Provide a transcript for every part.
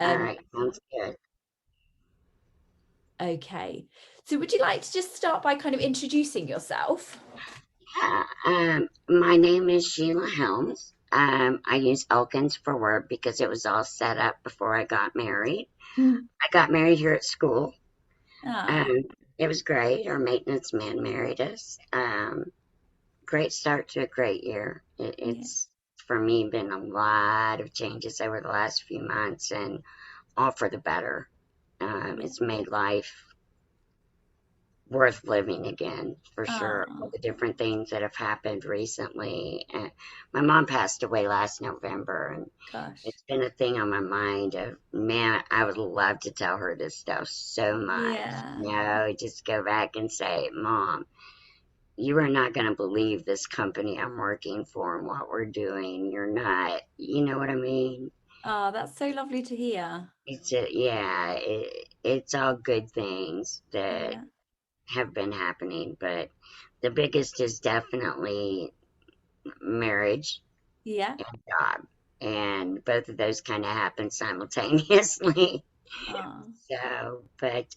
All Um, right, sounds good. okay. So would you like to just start by kind of introducing yourself? My name is Sheila Helms. I use Elkins for work because it was all set up before I got married. Mm. I got married here at school. Ah, Um, it was great. Our maintenance man married us. Great start to a great year. yeah. It's for me been a lot of changes over the last few months, and all for the better. Yeah. It's made life worth living again for sure. All Ah, the different things that have happened recently. And my mom passed away last November, and gosh. it's been a thing on my mind of, man, I would love to tell her this stuff so much. Yeah. Just go back and say, Mom, you are not going to believe this company I'm working for and what we're doing. You're not, you know what I mean? Oh, that's so lovely to hear. It's all good things that Yeah. have been happening, but the biggest is definitely marriage Yeah. and job. And both of those kind of happen simultaneously. Oh, But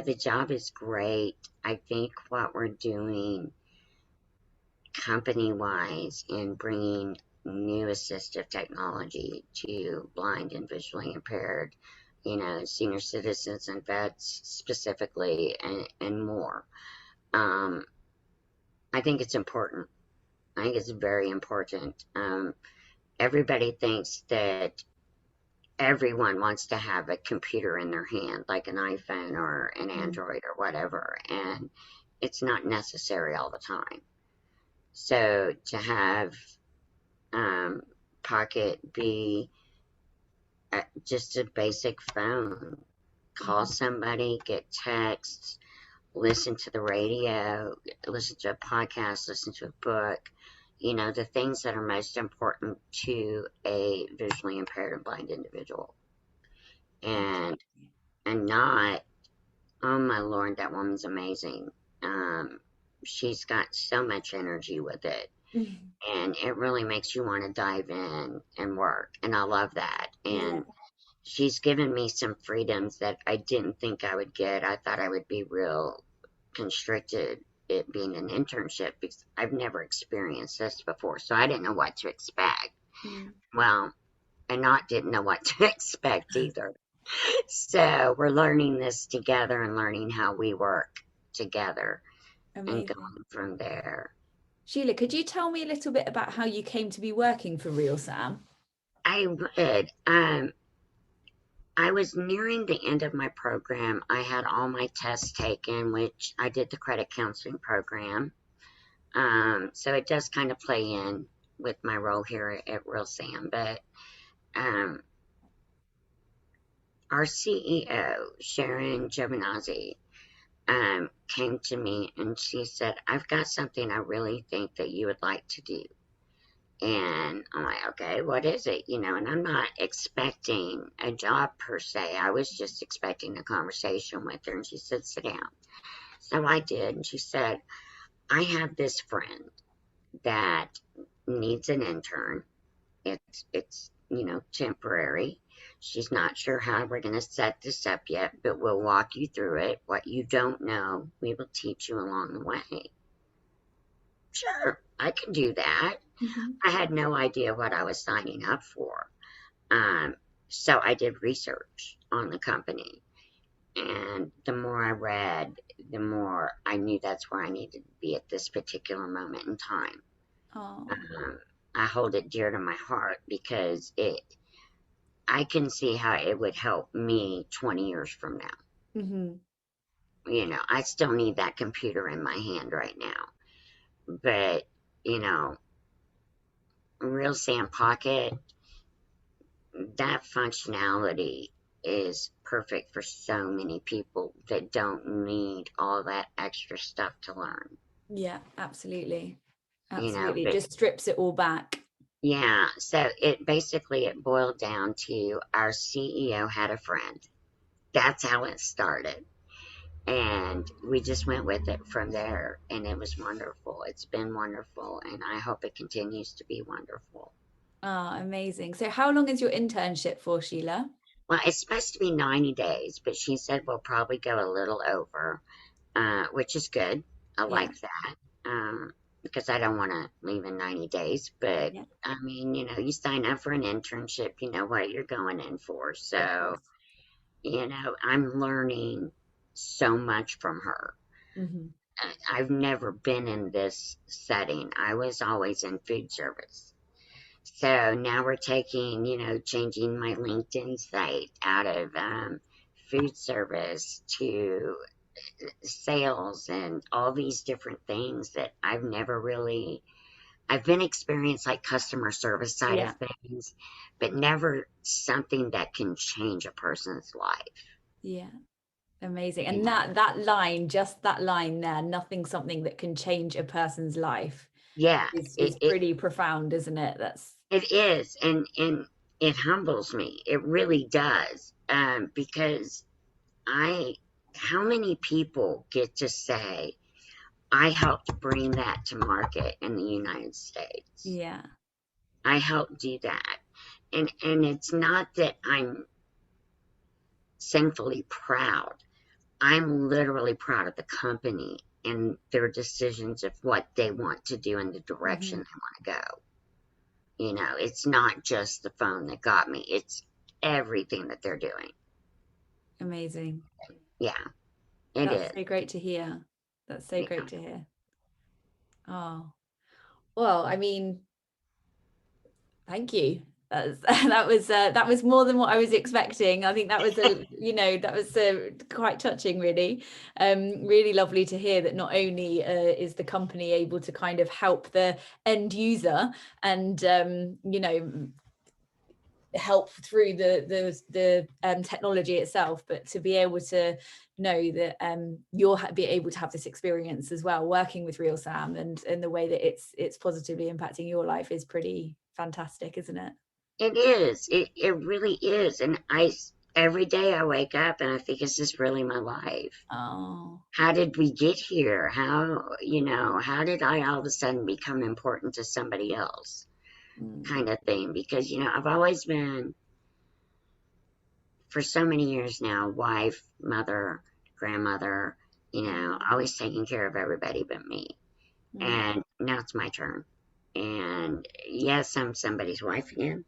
the job is great. I think what we're doing company wise in bringing new assistive technology to blind and visually impaired, senior citizens and vets specifically, and more. Um, I think it's important. I think it's very important. Everybody thinks that everyone wants to have a computer in their hand, like an iPhone or an mm. Android or whatever, and it's not necessary all the time. So to have um, Pocket be just a basic phone, call Mhm. somebody, get texts, listen to the radio, listen to a podcast, listen to a book, the things that are most important to a visually impaired and blind individual. And Absolutely. and not, oh my Lord, that woman's amazing. Um, she's got so much energy with it. Mhm. And it really makes you want to dive in and work. And I love that. Yeah. And she's given me some freedoms that I didn't think I would get. I thought I would be real constricted, it being an internship, because I've never experienced this before. So I didn't know what to expect. Mm. Well, and not didn't know what to expect either. So we're learning this together and learning how we work together and Amazing. going from there. Sheila, could you tell me a little bit about how you came to be working for RealSAM? I would. I was nearing the end of my program. I had all my tests taken, which I did the credit counseling program. So it does kind of play in with my role here at RealSAM. But um, our CEO, Sharon Giovinazzi, came to me and she said, I've got something I really think that you would like to do. And I'm like, okay, what is it? And I'm not expecting a job per se. I was just expecting a conversation with her. And she said, sit down. So I did. And she said, I have this friend that needs an intern. It's temporary. She's not sure how we're going to set this up yet, but we'll walk you through it. What you don't know, we will teach you along the way. Sure, I can do that. Mhm. I had no idea what I was signing up for. Um, so I did research on the company. And the more I read, the more I knew that's where I needed to be at this particular moment in time. Oh, Um, I hold it dear to my heart because I can see how it would help me 20 years from now. hmm. I still need that computer in my hand right now. But, you know, Real Sam Pocket, that functionality is perfect for so many people that don't need all that extra stuff to learn. Yeah, absolutely. Absolutely. It But just strips it all back. yeah, so it boiled down to our CEO had a friend. That's how it started. And we just went with it from there, and it was wonderful. It's been wonderful, and I hope it continues to be wonderful. Oh, amazing. So how long is your internship for, Sheila? Well, it's supposed to be 90 days, but she said we'll probably go a little over, which is good. I Yeah. like that, because I don't want to leave in 90 days. But Yeah, I mean, you sign up for an internship, you know what you're going in for. of So, course. I'm learning so much from her. Hmm. I've never been in this setting. I was always in food service. So now we're taking, changing my LinkedIn site out of food service to sales and all these different things that I've been experienced like customer service side of Yeah. things, but never something that can change a person's life. Yeah. Amazing. You And know? that line, just that line there, nothing something that can change a person's life Yeah, is pretty profound, isn't it? That's it is. And it humbles me. It really does. Because I, how many people get to say, I helped bring that to market in the United States. yeah. I helped do that. And it's not that I'm sinfully proud. I'm literally proud of the company and their decisions of what they want to do and the direction Hmm. they want to go. It's not just the phone that got me. It's everything that they're doing. Amazing. Yeah, it That's is. so great to hear. That's so Yeah. great to hear. Oh, well, I mean, thank you. That was more than what I was expecting. I think that was that was quite touching, really. Really lovely to hear that not only is the company able to kind of help the end user and help through the technology itself, but to be able to know that you'll be able to have this experience as well, working with RealSAM and the way that it's positively impacting your life is pretty fantastic, isn't it? It is. It really is. And every day I wake up and I think, is this really my life? Oh, How did we get here? How did I all of a sudden become important to somebody else? mm, Kind of thing. Because, I've always been, for so many years now, wife, mother, grandmother, always taking care of everybody but me. mm. And now it's my turn. And yes, I'm somebody's wife again,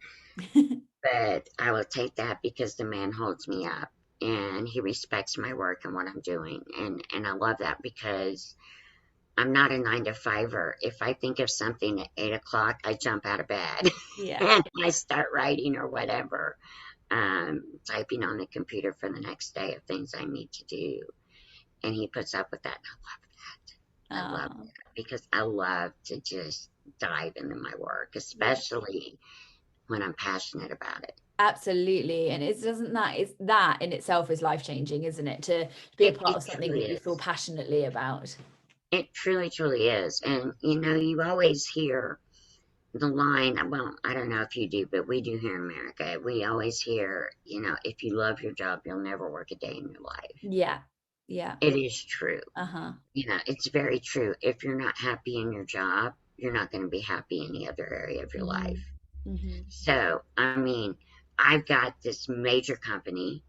but I will take that because the man holds me up and he respects my work and what I'm doing. And I love that because I'm not a 9 to 5er. If I think of something at 8 o'clock, I jump out of bed Yeah. and I start writing or whatever, typing on the computer for the next day of things I need to do. And he puts up with that. I love Oh, that because I love to just dive into my work, yeah. especially when I'm passionate about it. Absolutely. And it doesn't that is that in itself is life changing, isn't it? To be a part of It something truly that you feel is. passionately about. It truly, truly is. And, you always hear the line, well, I don't know if you do, but we do here in America. We always hear, if you love your job, you'll never work a day in your life. Yeah. Yeah. It is true. Uh-huh. It's very true. If you're not happy in your job, you're not going to be happy in any other area of your Hmm. life. Hmm. So, I mean, I've got this major company,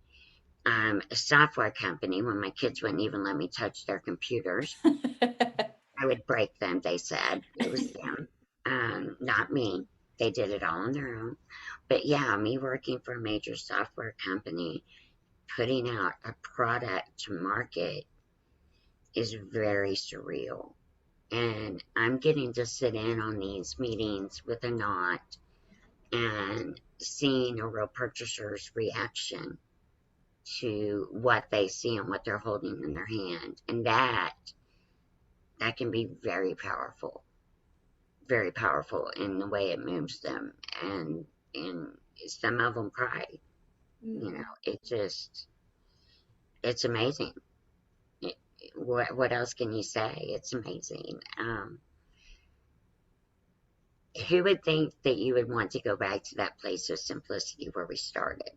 a software company. When my kids wouldn't even let me touch their computers, I would break them, they said. It was them, not me. They did it all on their own. But yeah, me working for a major software company, putting out a product to market is very surreal. And I'm getting to sit in on these meetings with a knot and seeing a real purchaser's reaction to what they see and what they're holding in their hand. And that can be very powerful in the way it moves them. And some of them cry. Mm. It just, it's amazing. It, what else can you say? It's amazing. Who would think that you would want to go back to that place of simplicity where we started?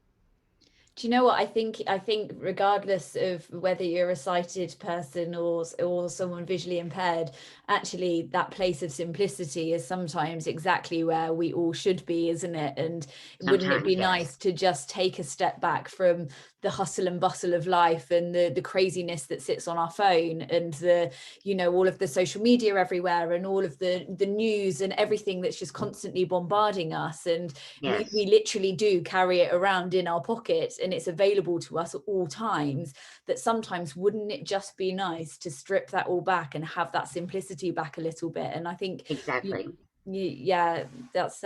Do you know what I think regardless of whether you're a sighted person or someone visually impaired, actually that place of simplicity is sometimes exactly where we all should be, isn't it? And wouldn't it Sometimes, be yes, nice to just take a step back from the hustle and bustle of life and the craziness that sits on our phone and the, you know, all of the social media everywhere and all of the news and everything that's just constantly bombarding us, and yes, we literally do carry it around in our pockets and it's available to us at all times. That sometimes wouldn't it just be nice to strip that all back and have that simplicity back a little bit? And I think you, exactly. yeah, that's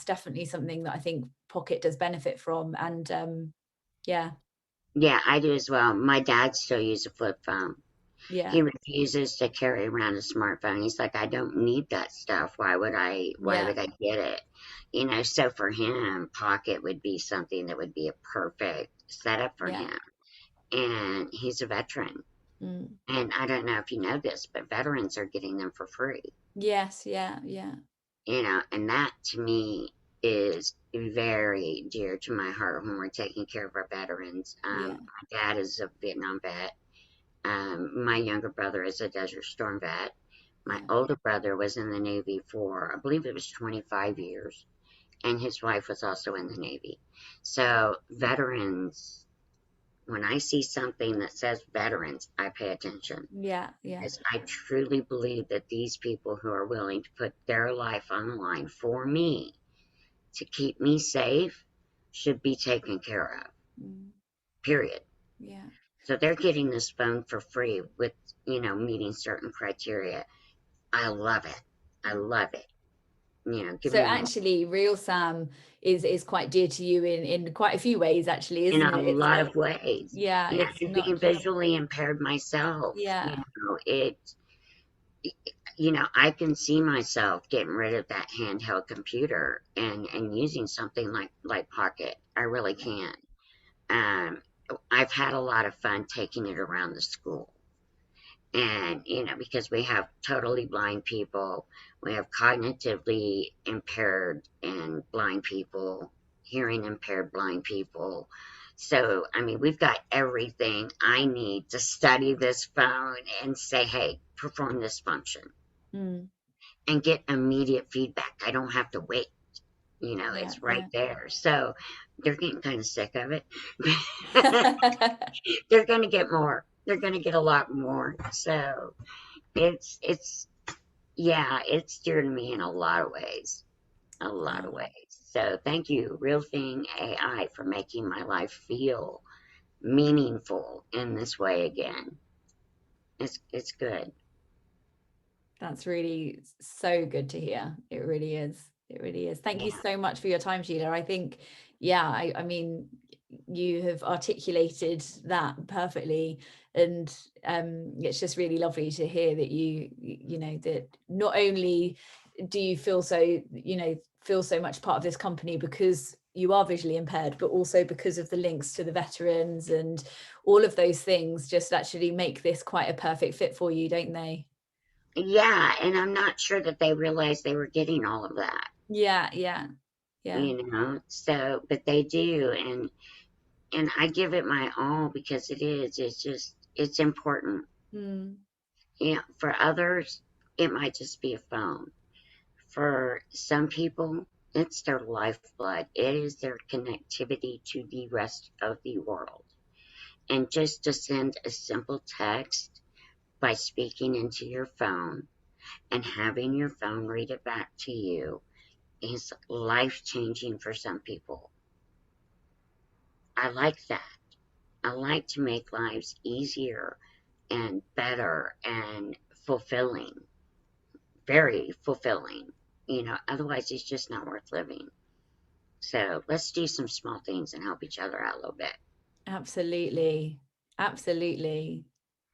definitely something that I think Pocket does benefit from. And yeah, Yeah, I do as well. My dad still uses a flip phone. yeah, He refuses to carry around a smartphone. He's like, I don't need that stuff. Why yeah, would I get it? You know, so for him, Pocket would be something that would be a perfect setup for yeah, him. And he's a veteran. mm. And I don't know if you know this, but veterans are getting them for free. Yes, yeah, yeah, You know, and that to me is very dear to my heart when we're taking care of our veterans. yeah, My dad is a Vietnam vet. My younger brother is a Desert Storm vet. My yeah, older brother was in the Navy for, I believe it was 25 years, and his wife was also in the Navy. So, veterans, when I see something that says veterans, I pay attention yeah, yeah, because I truly believe that these people who are willing to put their life on the line for me to keep me safe should be taken care of, mm. period. Yeah. So they're getting this phone for free with, meeting certain criteria. I love it. I Mm. love it. Give So me more. actually, real Sam is quite dear to you in quite a few ways, actually, In isn't a it? It's lot not, of ways. yeah, Yeah, it's and not being just, visually impaired myself, yeah, I can see myself getting rid of that handheld computer and using something like Pocket. I really yeah, can. Um, I've had a lot of fun taking it around the school. And, because we have totally blind people, we have cognitively impaired and blind people, hearing impaired blind people. So, I mean, we've got everything I need to study this phone and say, hey, perform this function mm, and get immediate feedback. I don't have to wait. yeah, It's right yeah. there. So they're getting kind of sick of it. They're going to get more. They're going to get a lot more. So it's yeah, it's dear to me in a lot of ways. A lot of Oh, ways. So thank you, RealThing AI, for making my life feel meaningful in this way again. It's good. that's really so good to hear. It really is. It really is. Thank you Yeah. so much for your time, Sheila. I think, yeah, I mean, you have articulated that perfectly, and it's just really lovely to hear that you know that not only do you feel so, feel so much part of this company because you are visually impaired, but also because of the links to the veterans and all of those things just actually make this quite a perfect fit for you, don't they? Yeah, and I'm not sure that they realized they were getting all of that, Yeah, yeah, yeah. So, but they do, and I give it my all because it's important. Mm, For others, it might just be a phone. For some people, it's their lifeblood. It is their connectivity to the rest of the world. And just to send a simple text by speaking into your phone and having your phone read it back to you is life changing for some people. I like that. I like to make lives easier and better and fulfilling, very fulfilling. Otherwise, it's just not worth living. So let's do some small things and help each other out a little bit. absolutely. Absolutely.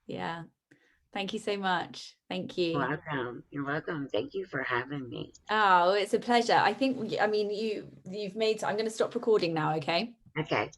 Yeah. Thank you so much. Thank You're you. welcome. You're welcome. Thank you for having me. Oh, it's a pleasure. I think, I mean, you've made, I'm going to stop recording now, okay? Okay.